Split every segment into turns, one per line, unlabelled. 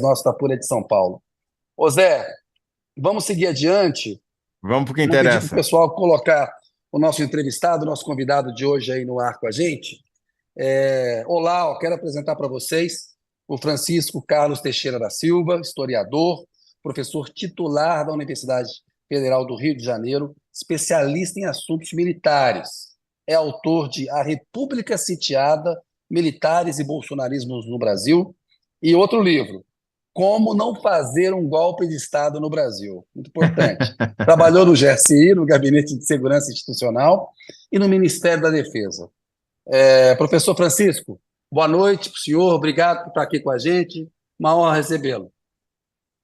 nosso da Folha de São Paulo. Ô Zé, vamos seguir adiante.
Vamos para o que
Vamos pedir para o
interessa.
pessoal colocar o nosso entrevistado, o nosso convidado de hoje aí no ar com a gente. Olá, quero apresentar para vocês o Francisco Carlos Teixeira da Silva, historiador, professor titular da Universidade Federal do Rio de Janeiro, especialista em assuntos militares. É autor de A República Sitiada, Militares e Bolsonarismos no Brasil, e outro livro, Como Não Fazer um Golpe de Estado no Brasil. Muito importante. Trabalhou no GSI, no Gabinete de Segurança Institucional, e no Ministério da Defesa. Professor Francisco, boa noite para o senhor, obrigado por estar aqui com a gente, uma honra recebê-lo.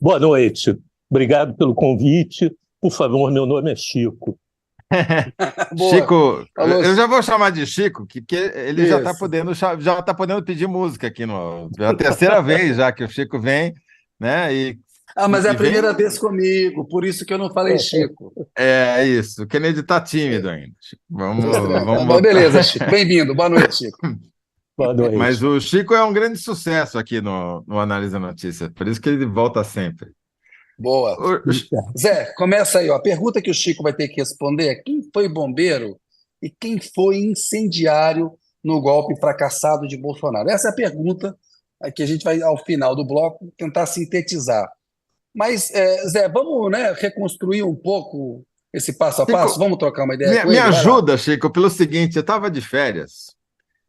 Boa noite, obrigado pelo convite. Por favor, meu nome é Chico.
Chico,
Falou.
eu já vou chamar de Chico, que ele
Isso.
já está podendo pedir música aqui é a terceira vez já que o Chico vem, né?
Mas é a primeira
vem...
vez comigo, por isso que eu não falei Chico.
É isso, o Kennedy está tímido ainda.
Vamos beleza, Chico. Bem-vindo, boa noite, Chico.
Boa noite.
Mas o Chico é um grande sucesso aqui no Analisa Notícia, por isso que ele volta sempre.
Boa. Zé, começa aí. A pergunta que o Chico vai ter que responder é: quem foi bombeiro e quem foi incendiário no golpe fracassado de Bolsonaro? Essa é a pergunta que a gente vai, ao final do bloco, tentar sintetizar. Mas, Zé, vamos, reconstruir um pouco esse passo a passo? Vamos trocar uma ideia com ele?
Me ajuda, Chico, pelo seguinte: eu estava de férias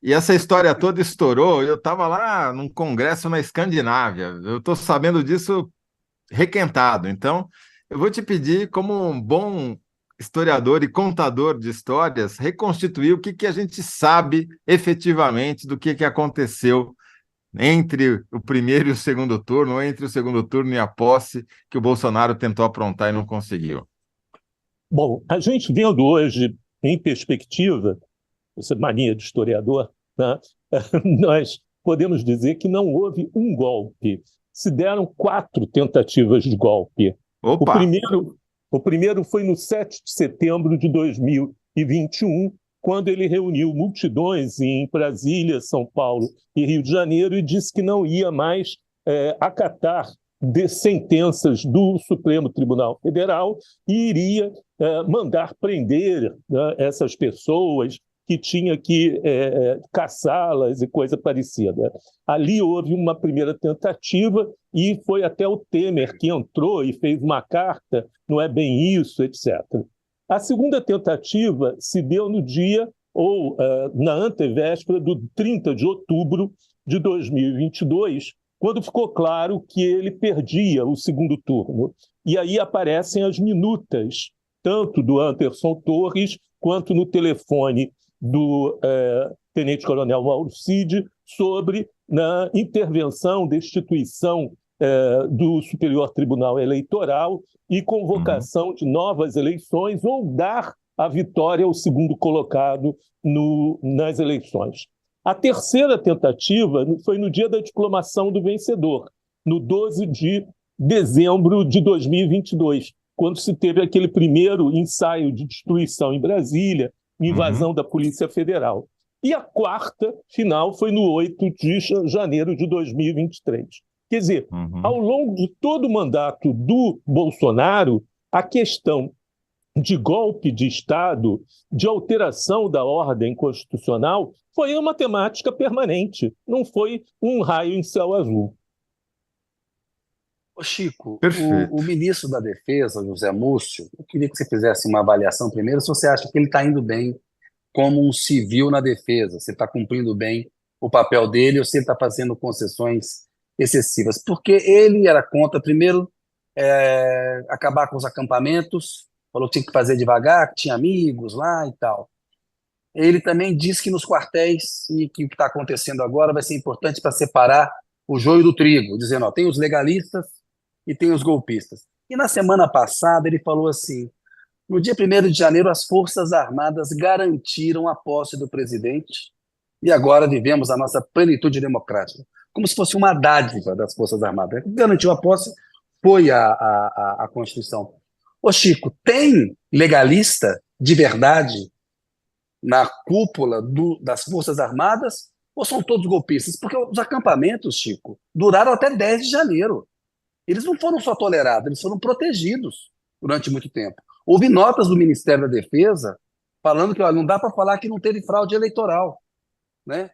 e essa história toda estourou. Eu estava lá num congresso na Escandinávia. Eu estou sabendo disso requentado. Então, eu vou te pedir, como um bom historiador e contador de histórias, reconstituir o que a gente sabe efetivamente do que aconteceu entre o primeiro e o segundo turno, ou entre o segundo turno e a posse que o Bolsonaro tentou aprontar e não conseguiu.
Bom, a gente vendo hoje em perspectiva, essa mania de historiador, né, nós podemos dizer que não houve um golpe. Se deram 4 tentativas de golpe.
Opa!
O primeiro foi no 7 de setembro de 2021, quando ele reuniu multidões em Brasília, São Paulo e Rio de Janeiro e disse que não ia mais acatar de sentenças do Supremo Tribunal Federal e iria mandar prender essas pessoas, que tinha que caçá-las e coisa parecida. Ali houve uma primeira tentativa e foi até o Temer que entrou e fez uma carta, não é bem isso, etc. A segunda tentativa se deu no dia, ou na antevéspera do 30 de outubro de 2022, quando ficou claro que ele perdia o segundo turno. E aí aparecem as minutas, tanto do Anderson Torres, quanto no telefone do tenente-coronel Mauro Cid, sobre na intervenção, destituição do Superior Tribunal Eleitoral e convocação de novas eleições ou dar a vitória ao segundo colocado nas eleições. A terceira tentativa foi no dia da diplomação do vencedor, no 12 de dezembro de 2022, quando se teve aquele primeiro ensaio de destruição em Brasília, invasão da Polícia Federal. E a quarta final foi no 8 de janeiro de 2023. Quer dizer, ao longo de todo o mandato do Bolsonaro, a questão de golpe de Estado, de alteração da ordem constitucional, foi uma temática permanente, não foi um raio em céu azul.
Ô Chico,
Perfeito.
o ministro da Defesa, José Múcio, eu queria que você fizesse uma avaliação primeiro, se você acha que ele está indo bem como um civil na defesa, se está cumprindo bem o papel dele ou se ele está fazendo concessões excessivas. Porque ele era contra, primeiro, acabar com os acampamentos, falou que tinha que fazer devagar, que tinha amigos lá e tal. Ele também disse que nos quartéis, e que o que está acontecendo agora vai ser importante para separar o joio do trigo, dizendo, tem os legalistas e tem os golpistas. E na semana passada ele falou assim: no dia 1º de janeiro, as Forças Armadas garantiram a posse do presidente e agora vivemos a nossa plenitude democrática. Como se fosse uma dádiva das Forças Armadas. Garantiu a posse foi a Constituição. Ô Chico, tem legalista de verdade na cúpula das Forças Armadas ou são todos golpistas? Porque os acampamentos, Chico, duraram até 10 de janeiro. Eles não foram só tolerados, eles foram protegidos durante muito tempo. Houve notas do Ministério da Defesa falando que, olha, não dá para falar que não teve fraude eleitoral, né?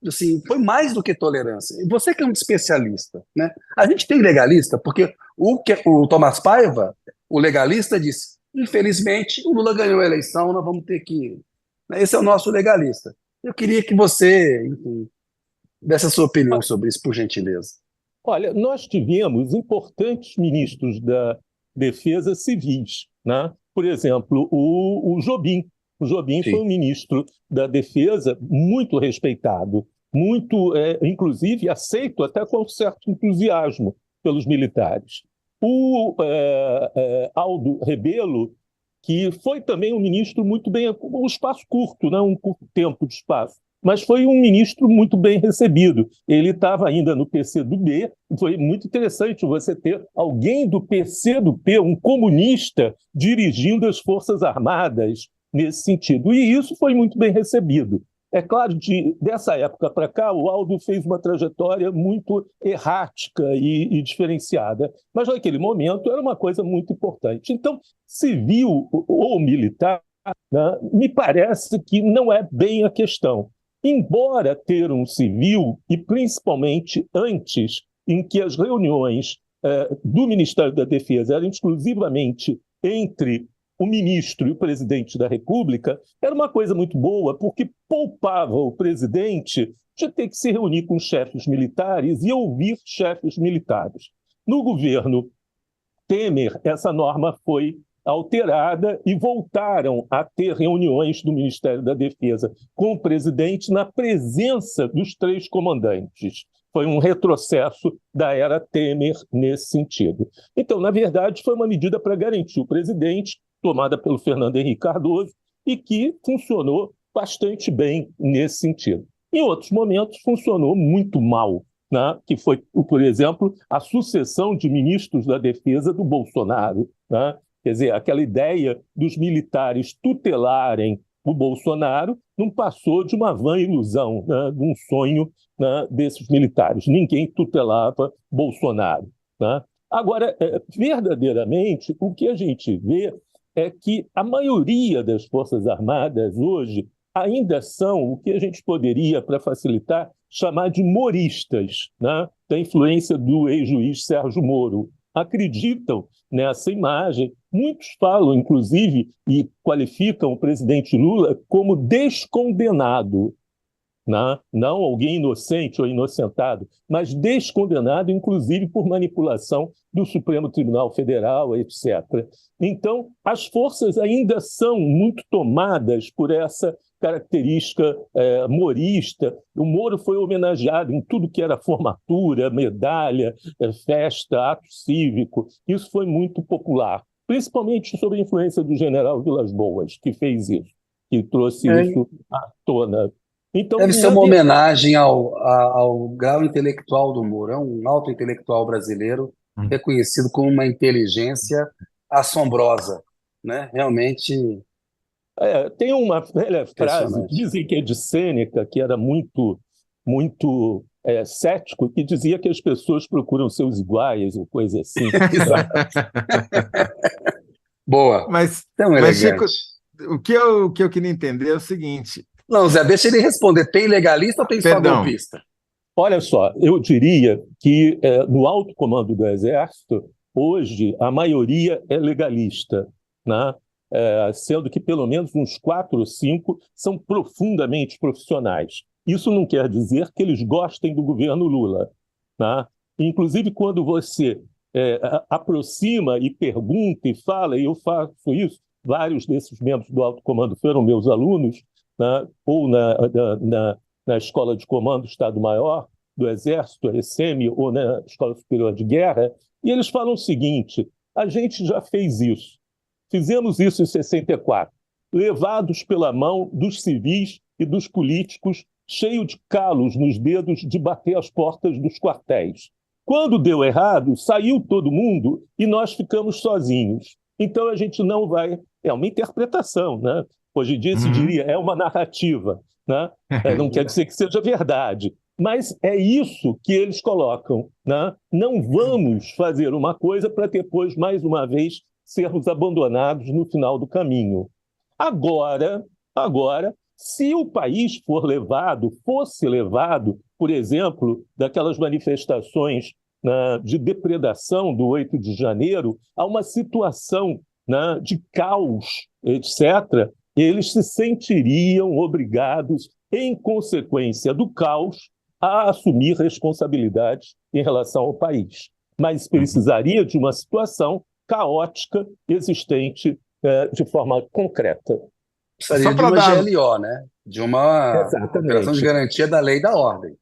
Assim, foi mais do que tolerância. E você que é um especialista, né? A gente tem legalista, porque o Tomás Paiva, o legalista, disse: infelizmente, o Lula ganhou a eleição, nós vamos ter que. Esse é o nosso legalista. Eu queria que você, enfim, desse a sua opinião sobre isso, por gentileza.
Olha, nós tivemos importantes ministros da Defesa civis, né? Por exemplo, o Jobim. O Jobim foi um ministro da Defesa muito respeitado, muito, inclusive, aceito até com certo entusiasmo pelos militares. O Aldo Rebelo, que foi também um ministro muito bem, um espaço curto, né? Um curto tempo de espaço, mas foi um ministro muito bem recebido. Ele estava ainda no PCdoB, foi muito interessante você ter alguém do PCdoB, um comunista, dirigindo as Forças Armadas nesse sentido. E isso foi muito bem recebido. É claro, dessa época para cá, o Aldo fez uma trajetória muito errática e diferenciada, mas naquele momento era uma coisa muito importante. Então, civil ou militar, né, me parece que não é bem a questão. Embora ter um civil, e principalmente antes, em que as reuniões do Ministério da Defesa eram exclusivamente entre o ministro e o presidente da República, era uma coisa muito boa, porque poupava o presidente de ter que se reunir com chefes militares e ouvir chefes militares. No governo Temer, essa norma foi alterada e voltaram a ter reuniões do Ministério da Defesa com o presidente na presença dos 3 comandantes. Foi um retrocesso da era Temer nesse sentido. Então, na verdade, foi uma medida para garantir o presidente, tomada pelo Fernando Henrique Cardoso, e que funcionou bastante bem nesse sentido. Em outros momentos, funcionou muito mal, né? Que foi, por exemplo, a sucessão de ministros da Defesa do Bolsonaro, né? Quer dizer, aquela ideia dos militares tutelarem o Bolsonaro não passou de uma vã ilusão, né? De um sonho, né, desses militares. Ninguém tutelava Bolsonaro, né? Agora, verdadeiramente, o que a gente vê é que a maioria das Forças Armadas hoje ainda são o que a gente poderia, para facilitar, chamar de moristas, né? Da influência do ex-juiz Sérgio Moro. Acreditam nessa imagem. Muitos falam, inclusive, e qualificam o presidente Lula como descondenado, né? Não alguém inocente ou inocentado, mas descondenado, inclusive, por manipulação do Supremo Tribunal Federal, etc. Então, as forças ainda são muito tomadas por essa característica morista. O Moro foi homenageado em tudo que era formatura, medalha, festa, ato cívico. Isso foi muito popular, principalmente sob a influência do general Vilas Boas, que fez isso, que trouxe isso à tona. Então,
deve ser uma homenagem ao grau intelectual do Moro. É um alto intelectual brasileiro reconhecido como uma inteligência assombrosa, né? Realmente
tem uma velha frase,
impressionante.
dizem que é de Sêneca, que era muito, muito cético, que dizia que as pessoas procuram seus iguais, ou coisa assim.
Boa.
Mas,
Tão
Chico,
elegante.
o que eu queria entender é o seguinte.
Não, Zé, deixa ele responder. Tem legalista ou tem só
Perdão.
golpista?
Olha só, eu diria que no alto comando do Exército, hoje, a maioria é legalista, né? Sendo que pelo menos uns 4 ou 5 são profundamente profissionais. Isso não quer dizer que eles gostem do governo Lula, né? Inclusive, quando você aproxima e pergunta e fala, e eu faço isso, vários desses membros do alto comando foram meus alunos, né? Ou na Escola de Comando Estado-Maior do Exército, a ESEMI, ou na Escola Superior de Guerra, e eles falam o seguinte: a gente já fez isso. Fizemos isso em 64, levados pela mão dos civis e dos políticos, cheio de calos nos dedos de bater as portas dos quartéis. Quando deu errado, saiu todo mundo e nós ficamos sozinhos. Então a gente não vai... É uma interpretação, né? Hoje em dia se diria, é uma narrativa. né? Não quer dizer que seja verdade, mas é isso que eles colocam, né? Não vamos fazer uma coisa para depois, mais uma vez, sermos abandonados no final do caminho. Agora, se o país fosse levado, por exemplo, daquelas manifestações, né, de depredação do 8 de janeiro, a uma situação, né, de caos, etc., eles se sentiriam obrigados, em consequência do caos, a assumir responsabilidades em relação ao país. Mas precisaria de uma situação caótica existente de forma concreta.
Precisaria de
para
uma
dar.
GLO, né? De uma operação de
Exatamente.
garantia da lei e da ordem.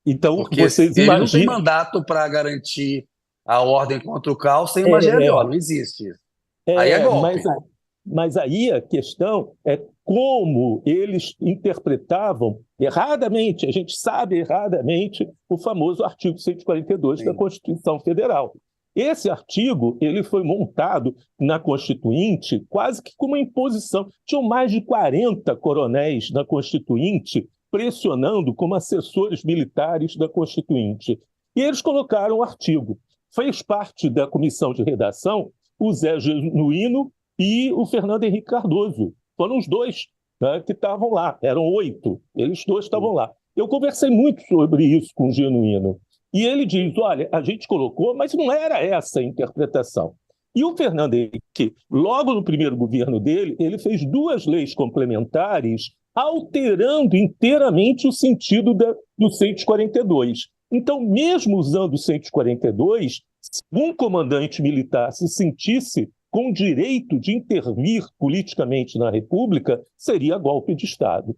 Então,
Porque
vocês
ele não tem
imaginam.
mandato para garantir a ordem contra o caos sem uma GLO, não existe isso. Aí é
Mas,
golpe.
mas aí a questão é como eles interpretavam erradamente, a gente sabe erradamente, o famoso artigo 142 da
Sim.
Constituição Federal. Esse artigo ele foi montado na Constituinte quase que como uma imposição. Tinham mais de 40 coronéis na Constituinte pressionando como assessores militares da Constituinte. E eles colocaram o artigo. Fez parte da comissão de redação o Zé Genuíno e o Fernando Henrique Cardoso. Foram os dois, né, que estavam lá. Eram 8, eles dois estavam lá. Eu conversei muito sobre isso com o Genuíno. E ele diz, olha, a gente colocou, mas não era essa a interpretação. E o Fernando Henrique, logo no primeiro governo dele, ele fez 2 leis complementares alterando inteiramente o sentido do 142. Então, mesmo usando o 142, se um comandante militar se sentisse com o direito de intervir politicamente na República, seria golpe de Estado.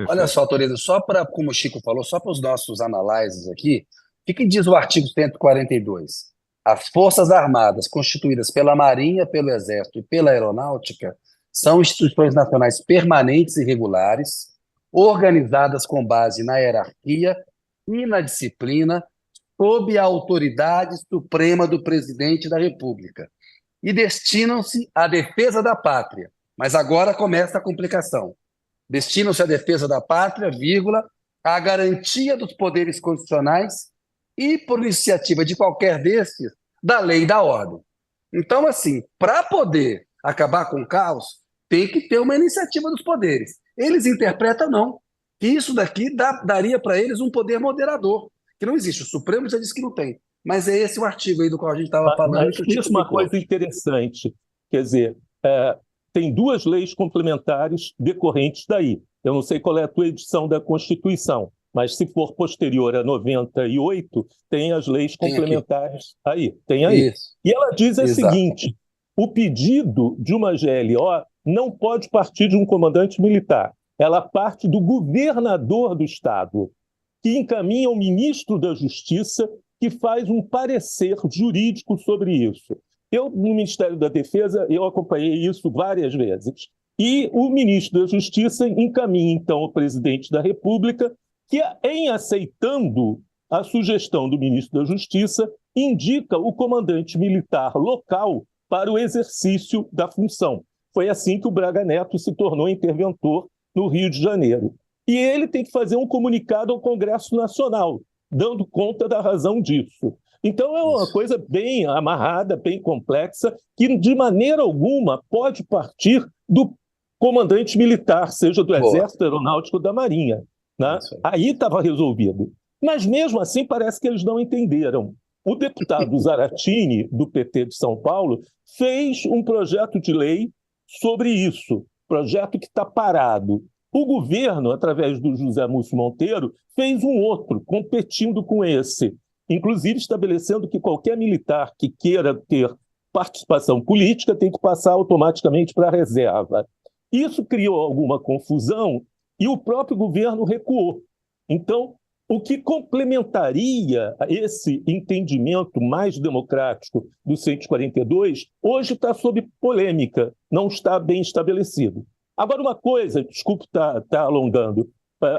Olha só, Toledo, só para, como o Chico falou, só para os nossos análises aqui, o que diz o artigo 142? As Forças Armadas, constituídas pela Marinha, pelo Exército e pela Aeronáutica, são instituições nacionais permanentes e regulares, organizadas com base na hierarquia e na disciplina, sob a autoridade suprema do Presidente da República, e destinam-se à defesa da pátria. Mas agora começa a complicação. Destinam-se à defesa da pátria, vírgula, à garantia dos poderes constitucionais e, por iniciativa de qualquer destes, da lei e da ordem. Então, assim, para poder acabar com o caos, tem que ter uma iniciativa dos poderes. Eles interpretam não, que isso daqui daria para eles um poder moderador, que não existe. O Supremo já disse que não tem. Mas é esse o artigo aí do qual a gente estava falando
Mas
que o
isso
Chico
é uma
ficou.
coisa interessante. Quer dizer, tem 2 leis complementares decorrentes daí. Eu não sei qual é a tua edição da Constituição, mas se for posterior a 98, tem as leis
Tem aqui.
complementares aí. Tem aí.
Isso,
E ela diz o
exato.
seguinte: o pedido de uma GLO não pode partir de um comandante militar. Ela parte do governador do Estado, que encaminha ao ministro da Justiça, que faz um parecer jurídico sobre isso. Eu, no Ministério da Defesa, eu acompanhei isso várias vezes. E o ministro da Justiça encaminha, então, ao presidente da República, que, em aceitando a sugestão do ministro da Justiça, indica o comandante militar local para o exercício da função. Foi assim que o Braga Neto se tornou interventor no Rio de Janeiro. E ele tem que fazer um comunicado ao Congresso Nacional, dando conta da razão disso. Então, é uma coisa bem amarrada, bem complexa, que de maneira alguma pode partir do comandante militar, seja do Exército, Aeronáutico ou da Marinha, né? Aí estava resolvido. Mas, mesmo assim, parece que eles não entenderam. O deputado Zaratini, do PT de São Paulo, fez um projeto de lei sobre isso, projeto que está parado. O governo, através do José Múcio Monteiro, fez um outro, competindo com esse, inclusive estabelecendo que qualquer militar que queira ter participação política tem que passar automaticamente para a reserva. Isso criou alguma confusão e o próprio governo recuou. Então, o que complementaria esse entendimento mais democrático do 142, hoje está sob polêmica, não está bem estabelecido. Agora, uma coisa, desculpe estar alongando,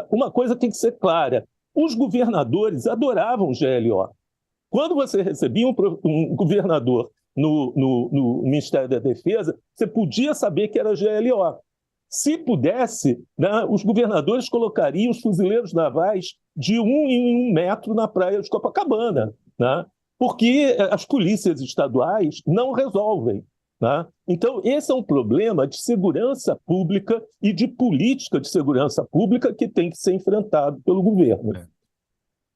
uma coisa tem que ser clara: os governadores adoravam GLO. Quando você recebia um governador no Ministério da Defesa, você podia saber que era GLO. Se pudesse, né, os governadores colocariam os fuzileiros navais de 1 em 1 metro na praia de Copacabana, né? Porque as polícias estaduais não resolvem, né? Então, esse é um problema de segurança pública e de política de segurança pública que tem que ser enfrentado pelo governo.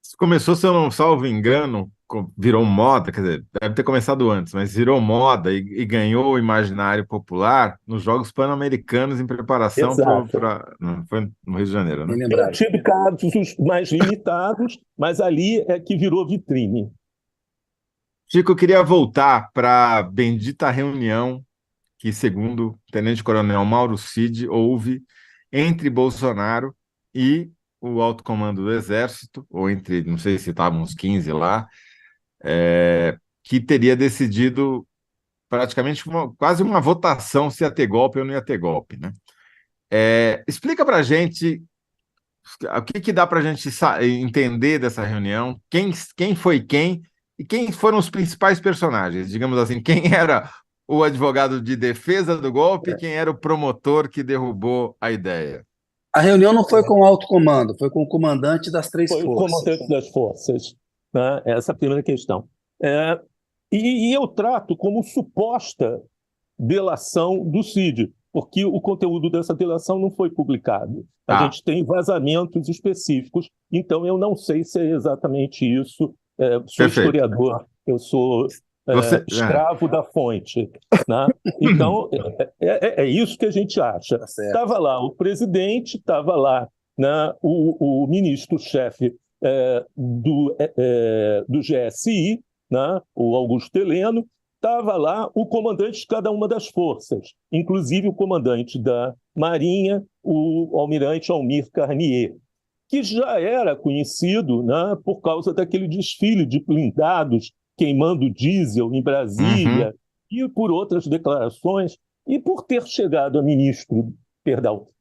Isso começou, se eu não salvo engano, virou moda, quer dizer, deve ter começado antes, mas virou moda e ganhou o imaginário popular nos Jogos Pan-Americanos em preparação para. Foi no Rio de Janeiro, né?
Eu tive casos mais limitados, mas ali é que virou vitrine.
Chico, eu queria voltar para a bendita reunião que, segundo o Tenente-Coronel Mauro Cid, houve entre Bolsonaro e o alto comando do Exército, ou entre, não sei se estavam uns 15 lá, que teria decidido praticamente quase uma votação se ia ter golpe ou não ia ter golpe, né? Explica para a gente o que dá para a gente entender dessa reunião, quem foi quem e quem foram os principais personagens, digamos assim, quem era o advogado de defesa do golpe e quem era o promotor que derrubou a ideia.
A reunião não foi com o alto comando, foi com o comandante das 3
forças. Foi o comandante das forças, né? Essa é a primeira questão. E eu trato como suposta delação do Cid, porque o conteúdo dessa delação não foi publicado. A gente tem vazamentos específicos, então eu não sei se é exatamente isso. Sou historiador, eu sou escravo da fonte, né? Então, é isso que a gente acha. Estava lá o presidente, estava lá, né, o ministro-chefe do GSI, né, o Augusto Heleno, estava lá o comandante de cada uma das forças, inclusive o comandante da Marinha, o almirante Almir Carnier, que já era conhecido, né, por causa daquele desfile de blindados queimando diesel em Brasília, e por outras declarações, e por ter chegado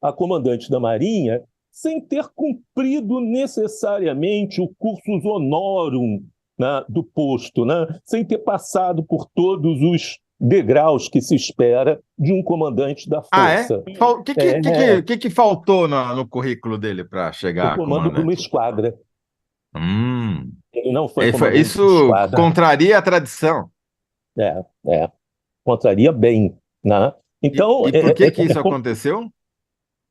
a comandante da Marinha, sem ter cumprido necessariamente o cursus honorum, né, do posto, né, sem ter passado por todos os degraus que se espera de um comandante da força.
O que faltou no currículo dele para chegar a comando
de uma esquadra. Ele não foi
isso contraria a tradição.
Contraria bem, né? Então,
e por que isso aconteceu?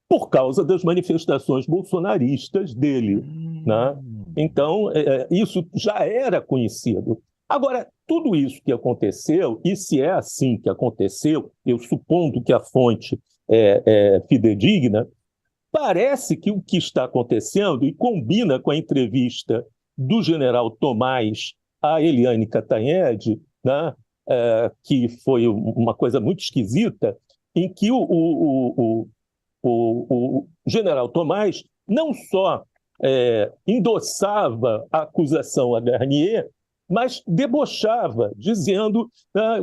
Por causa das manifestações bolsonaristas dele, né? Então, isso já era conhecido. Agora, tudo isso que aconteceu, e se é assim que aconteceu, eu supondo que a fonte é fidedigna, parece que o que está acontecendo, e combina com a entrevista do general Tomás a Eliane Cantanhede, né, que foi uma coisa muito esquisita, em que o general Tomás não só endossava a acusação a Garnier, mas debochava, dizendo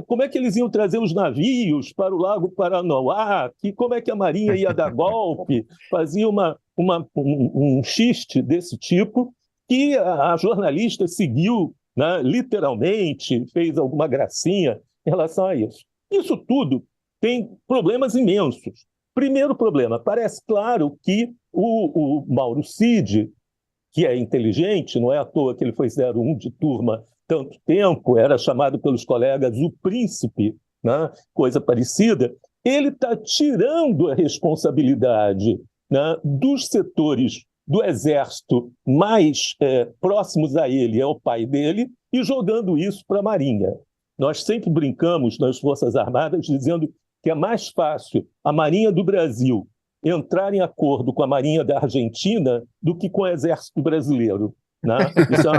como é que eles iam trazer os navios para o Lago Paranoá, que como é que a Marinha ia dar golpe, fazia um xiste desse tipo, que a jornalista seguiu, né, literalmente, fez alguma gracinha em relação a isso. Isso tudo tem problemas imensos. Primeiro problema, parece claro que o Mauro Cid, que é inteligente, não é à toa que ele foi 01 de turma tanto tempo, era chamado pelos colegas o príncipe, né, coisa parecida, ele está tirando a responsabilidade, né, dos setores do Exército mais próximos a ele, é o pai dele, e jogando isso para a Marinha. Nós sempre brincamos nas Forças Armadas dizendo que é mais fácil a Marinha do Brasil entrar em acordo com a Marinha da Argentina do que com o Exército Brasileiro. Né? Isso é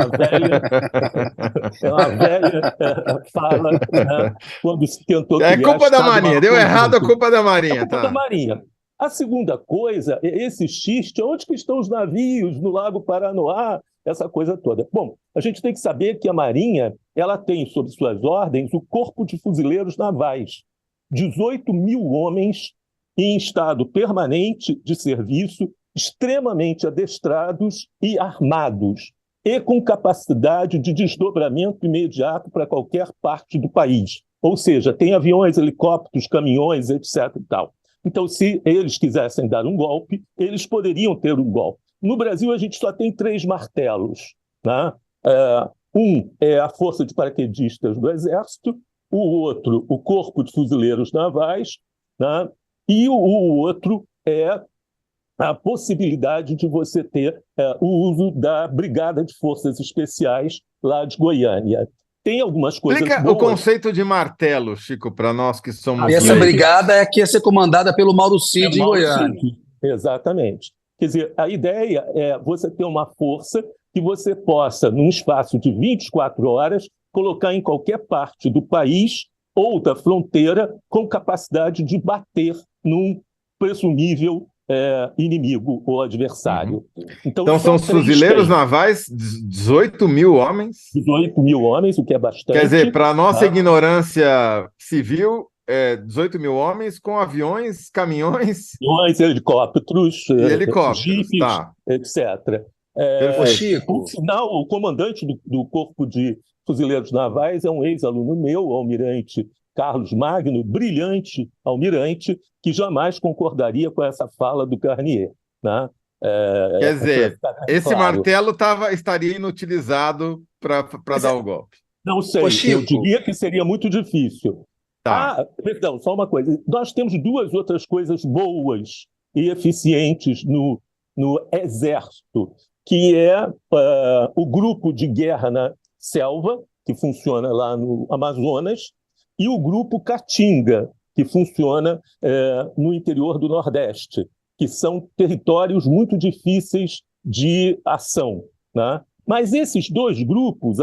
uma velha fala, né? Quando se tentou criar...
É culpa da Marinha, deu errado a culpa da Marinha.
É culpa da Marinha. A segunda coisa é esse xiste, onde que estão os navios no Lago Paranoá, essa coisa toda. Bom, a gente tem que saber que a Marinha ela tem sob suas ordens o Corpo de Fuzileiros Navais, 18 mil homens em estado permanente de serviço, extremamente adestrados e armados, e com capacidade de desdobramento imediato para qualquer parte do país. Ou seja, tem aviões, helicópteros, caminhões, etc. e tal. Então, se eles quisessem dar um golpe, eles poderiam ter um golpe. No Brasil, a gente só tem 3 martelos, né? Um é a Força de Paraquedistas do Exército, o outro, o Corpo de Fuzileiros Navais, né? E o outro é a possibilidade de você ter o uso da Brigada de Forças Especiais lá de Goiânia. Tem algumas coisas
Explica o conceito de martelo, Chico, para nós que somos
essa
leigos.
brigada é que ia ser comandada pelo Mauro Cid em Goiânia.
Exatamente. Quer dizer, a ideia é você ter uma força que você possa, num espaço de 24 horas, colocar em qualquer parte do país ou da fronteira com capacidade de bater num presumível inimigo ou adversário.
Então são os fuzileiros navais, 18 mil homens?
18 mil homens, o que é bastante.
Quer dizer, para a nossa ignorância civil, 18 mil homens com aviões, caminhões...
Helicópteros, jipes,
tá.
etc.
Chico.
Por sinal, o comandante do Corpo de Fuzileiros Navais é um ex-aluno meu, o almirante Carlos Magno, brilhante almirante, que jamais concordaria com essa fala do Garnier. Né?
Quer dizer, esse martelo estaria inutilizado para dar o golpe.
Não sei, eu diria que seria muito difícil. Tá. Perdão, só uma coisa. Nós temos 2 outras coisas boas e eficientes no Exército, que é o grupo de guerra na selva, que funciona lá no Amazonas, e o grupo Caatinga, que funciona no interior do Nordeste, que são territórios muito difíceis de ação, né? Mas esses 2 grupos,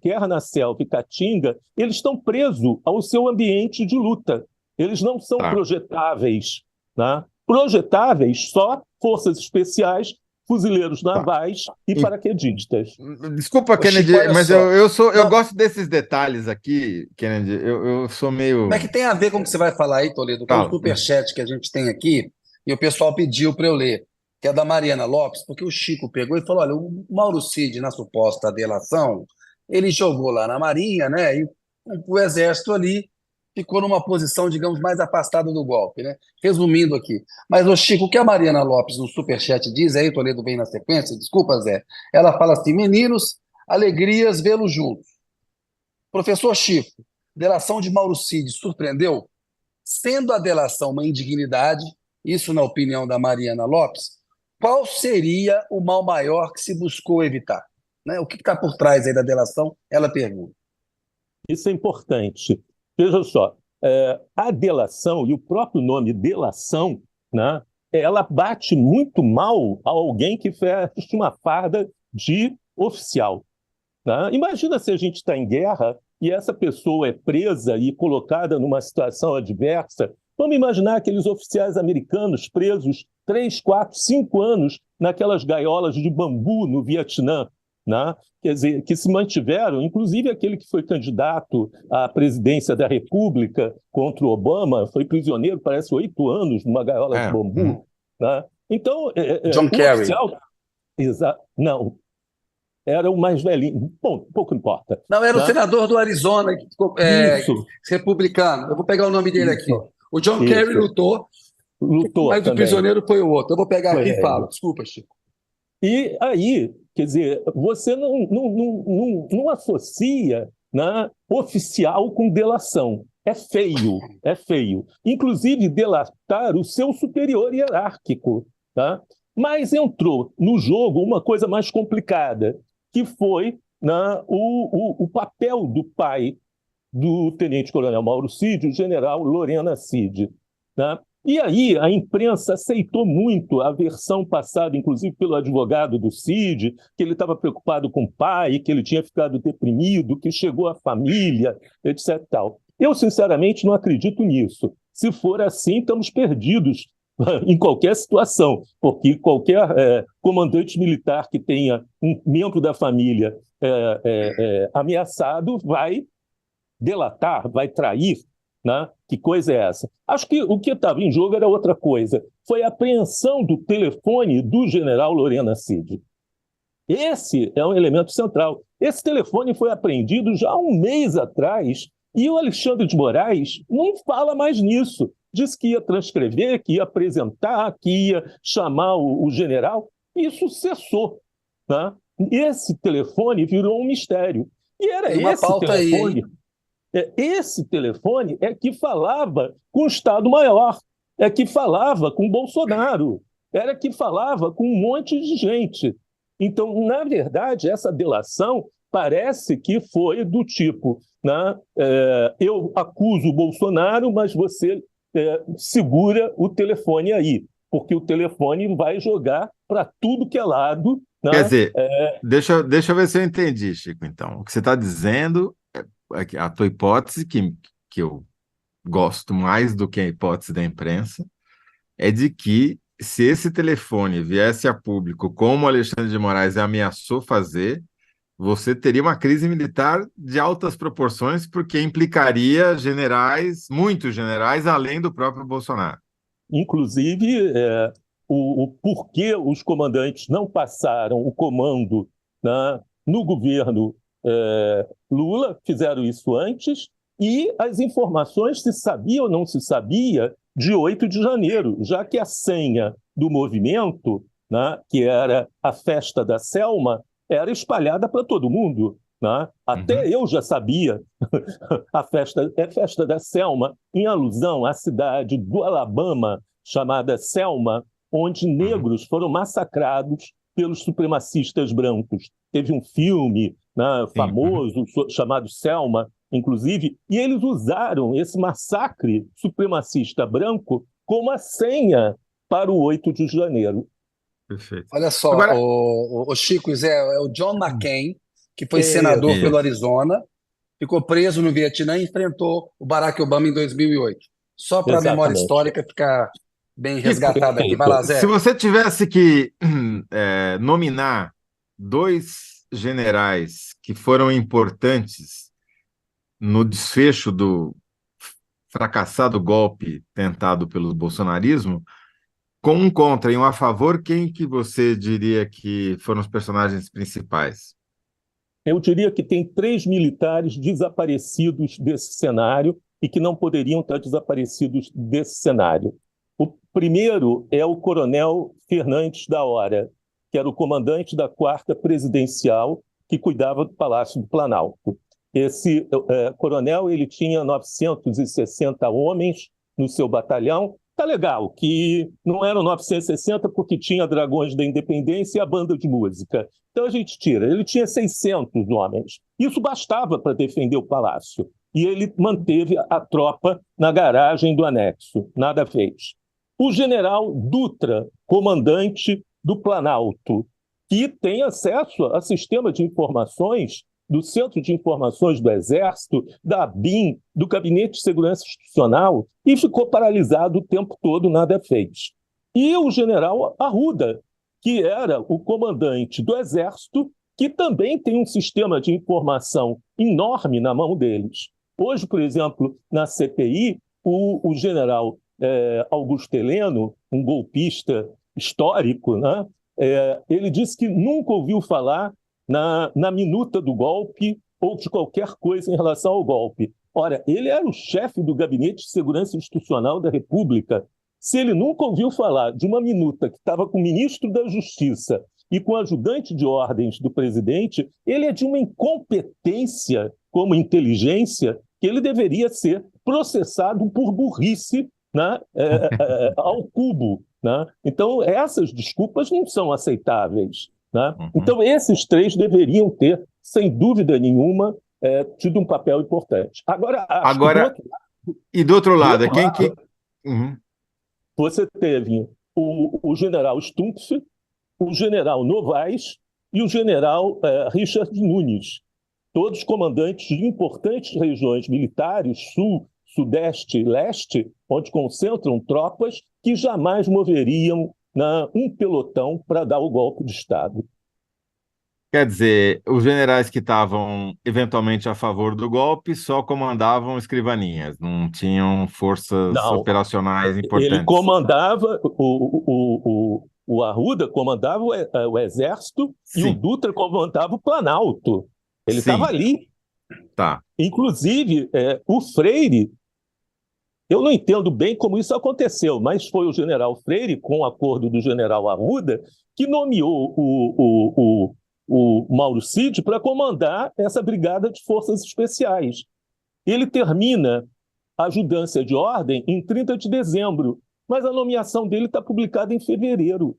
Guerra na Selva e Caatinga, eles estão presos ao seu ambiente de luta. Eles não são projetáveis, né? Projetáveis só forças especiais, fuzileiros navais e paraquedistas.
Desculpa, Kennedy, mas eu gosto desses detalhes aqui, Kennedy. Eu sou meio...
Como é que tem a ver com o que você vai falar aí, Toledo? Com o superchat que a gente tem aqui, e o pessoal pediu para eu ler, que é da Mariana Lopes, porque o Chico pegou e falou, olha, o Mauro Cid, na suposta delação, ele jogou lá na Marinha, né? E o Exército ali ficou numa posição, digamos, mais afastada do golpe, né? Resumindo aqui. Mas, ô Chico, o que a Mariana Lopes no superchat diz, aí o Toledo vem na sequência, desculpa, Zé, ela fala assim, meninos, alegrias vê-los juntos. Professor Chico, delação de Mauro Cid surpreendeu? Sendo a delação uma indignidade, isso na opinião da Mariana Lopes, qual seria o mal maior que se buscou evitar? Né? O que está por trás aí da delação? Ela pergunta.
Isso é importante. Veja só, a delação, e o próprio nome delação, né, ela bate muito mal a alguém que veste uma farda de oficial. Né? Imagina se a gente está em guerra e essa pessoa é presa e colocada numa situação adversa. Vamos imaginar aqueles oficiais americanos presos 3, 4, 5 anos naquelas gaiolas de bambu no Vietnã. Né? Quer dizer, que se mantiveram, inclusive aquele que foi candidato à presidência da República contra o Obama, foi prisioneiro, parece, 8 anos numa gaiola de bambu. Né? Então,
John Kerry.
Oficial... Não, era o mais velhinho. Bom, pouco importa.
Não, era o senador do Arizona, republicano. Eu vou pegar o nome dele aqui. O John Kerry lutou, mas
também.
O prisioneiro foi o outro. Eu vou pegar aqui e falo. Desculpa, Chico.
E aí, quer dizer, você não associa, né, oficial com delação. É feio, é feio. Inclusive, delatar o seu superior hierárquico. Tá? Mas entrou no jogo uma coisa mais complicada, que foi, né, o papel do pai do tenente-coronel Mauro Cid, o general Lorena Cid. Né? E aí a imprensa aceitou muito a versão passada, inclusive pelo advogado do Cid, que ele estava preocupado com o pai, que ele tinha ficado deprimido, que chegou a família, etc. Tal. Eu, sinceramente, não acredito nisso. Se for assim, estamos perdidos em qualquer situação, porque qualquer comandante militar que tenha um membro da família ameaçado vai delatar, vai trair. Né? Que coisa é essa? Acho que o que estava em jogo era outra coisa. Foi a apreensão do telefone do general Lorena Cid. Esse é um elemento central. Esse telefone foi apreendido já há um mês atrás e o Alexandre de Moraes não fala mais nisso. disse que ia transcrever, que ia apresentar, que ia chamar o general. Isso cessou, né? Esse telefone virou um mistério. E era
Tem uma
esse
pauta aí,
telefone,
hein?
esse telefone é que falava com o Estado-Maior, é que falava com Bolsonaro, era que falava com um monte de gente. Então, na verdade, essa delação parece que foi do tipo, né, eu acuso o Bolsonaro, mas você segura o telefone aí, porque o telefone vai jogar para tudo que é lado.
Quer
Né?
dizer, deixa eu ver se eu entendi, Chico, então. O que você está dizendo, a tua hipótese, que eu gosto mais do que a hipótese da imprensa, é de que se esse telefone viesse a público, como Alexandre de Moraes ameaçou fazer, você teria uma crise militar de altas proporções, porque implicaria generais, muitos generais, além do próprio Bolsonaro.
Inclusive, o porquê os comandantes não passaram o comando, né, no governo Lula, fizeram isso antes, e as informações se sabia ou não se sabia de 8 de janeiro, já que a senha do movimento, né, que era a festa da Selma, era espalhada para todo mundo. Né? Até eu já sabia. A festa da Selma, em alusão à cidade do Alabama, chamada Selma, onde negros foram massacrados pelos supremacistas brancos. Teve um filme, né, famoso chamado Selma, inclusive, e eles usaram esse massacre supremacista branco como a senha para o 8 de janeiro.
Perfeito.
Olha só,
Agora,
o Chico, Zé, é o John McCain, que foi senador pelo
isso.
Arizona, ficou preso no Vietnã e enfrentou o Barack Obama em 2008. Só para a memória
Exatamente.
histórica ficar bem
Chico,
resgatada aqui. Vai lá,
Perfeito.
se
Zé.
você tivesse que nominar dois generais que foram importantes no desfecho do fracassado golpe tentado pelo bolsonarismo, com um contra e um a favor, quem que você diria que foram os personagens principais?
Eu diria que tem 3 militares desaparecidos desse cenário e que não poderiam estar desaparecidos desse cenário. O primeiro é o coronel Fernandes da Hora, que era o comandante da 4ª Presidencial, que cuidava do Palácio do Planalto. Esse coronel ele tinha 960 homens no seu batalhão. Tá legal, que não eram 960 porque tinha Dragões da Independência e a banda de música. Então a gente tira. Ele tinha 600 homens. Isso bastava para defender o palácio. E ele manteve a tropa na garagem do anexo. Nada fez. O general Dutra, comandante do Planalto, que tem acesso a sistema de informações do Centro de Informações do Exército, da ABIN, do Gabinete de Segurança Institucional, e ficou paralisado o tempo todo, nada fez. E o general Arruda, que era o comandante do Exército, que também tem um sistema de informação enorme na mão deles. Hoje, por exemplo, na CPI, o general Augusto Heleno, um golpista histórico, né, ele disse que nunca ouviu falar na minuta do golpe ou de qualquer coisa em relação ao golpe. Ora, ele era o chefe do Gabinete de Segurança Institucional da República. Se ele nunca ouviu falar de uma minuta que estava com o ministro da Justiça e com o ajudante de ordens do presidente, ele é de uma incompetência como inteligência que ele deveria ser processado por burrice, né, ao cubo. Né? Então, essas desculpas não são aceitáveis. Né? Então, esses 3 deveriam ter, sem dúvida nenhuma, tido um papel importante. Agora,
do outro lado, quem que...
Você teve o general Stumpf, o general Novaes e o general Richard Nunes, todos comandantes de importantes regiões militares, sul, sudeste e leste, onde concentram tropas que jamais moveriam um pelotão para dar o golpe de Estado.
Quer dizer, os generais que estavam eventualmente a favor do golpe só comandavam escrivaninhas, não tinham forças
Não,
operacionais
ele
importantes.
comandava, o Arruda comandava o Exército. Sim. E o Dutra comandava o Planalto. Ele estava ali.
Tá.
Inclusive, o Freire Eu não entendo bem como isso aconteceu, mas foi o general Freire, com o acordo do general Arruda, que nomeou o Mauro Cid para comandar essa brigada de forças especiais. Ele termina a ajudância de ordem em 30 de dezembro, mas a nomeação dele está publicada em fevereiro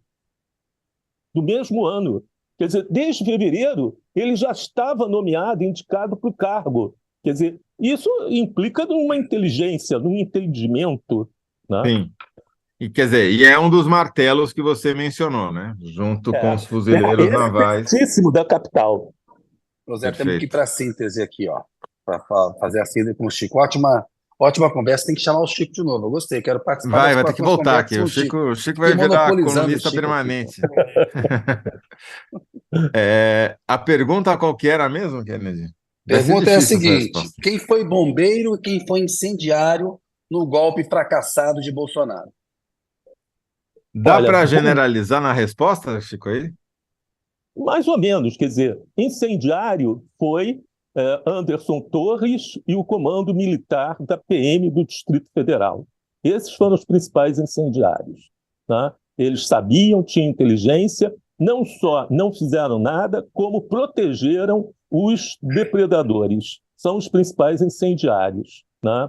do mesmo ano. Quer dizer, desde fevereiro, ele já estava nomeado, indicado para o cargo. Quer dizer, isso implica numa inteligência, num entendimento, né?
Sim. E quer dizer, e é um dos martelos que você mencionou, né? Junto com os fuzileiros
Esse
navais.
pertíssimo da capital.
José, temos que ir
Perfeito.
para a síntese aqui, ó, para fazer a síntese com o Chico. Ótima conversa, tem que chamar o Chico de novo. Eu gostei, quero participar das
Vai ter que
próximas
voltar
conversas
aqui.
com
O
o Chico.
Chico
Fiquei
vai virar
monopolizando o
colunista
Chico aqui.
permanente. A pergunta qual que era mesmo, Kennedy? Vai ser
Pergunta é a
difícil essa
seguinte:
resposta.
quem foi bombeiro e quem foi incendiário no golpe fracassado de Bolsonaro?
Dá
Olha,
para generalizar na resposta, Chico, aí?
mais ou menos, quer dizer, incendiário foi Anderson Torres e o comando militar da PM do Distrito Federal. Esses foram os principais incendiários, tá? Eles sabiam, tinham inteligência, não só não fizeram nada, como protegeram os depredadores. São os principais incendiários, né?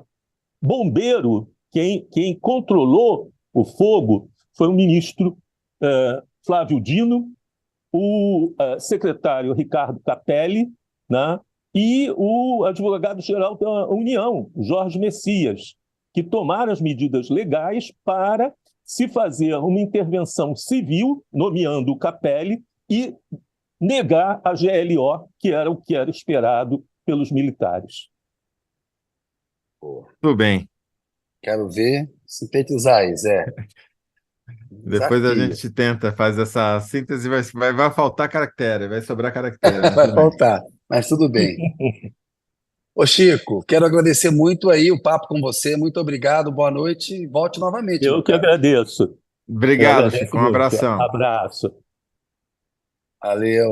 Bombeiro, quem controlou o fogo foi o ministro Flávio Dino, o secretário Ricardo Capelli, né, e o advogado-geral da União, Jorge Messias, que tomaram as medidas legais para se fazer uma intervenção civil, nomeando o Capelli, e negar a GLO, que era o que era esperado pelos militares.
Tudo bem.
Quero ver sintetizar aí, Zé.
Depois a
Desafio.
gente tenta, faz essa síntese, vai faltar caractere, vai sobrar caractere. Mas
Vai
tudo bem.
faltar, mas tudo bem. Ô Chico, quero agradecer muito aí o papo com você. Muito obrigado, boa noite e volte novamente,
Eu
meu
que
cara.
agradeço. Eu
Obrigado,
agradeço
Chico. Um
muito.
abração.
Abraço.
Valeu.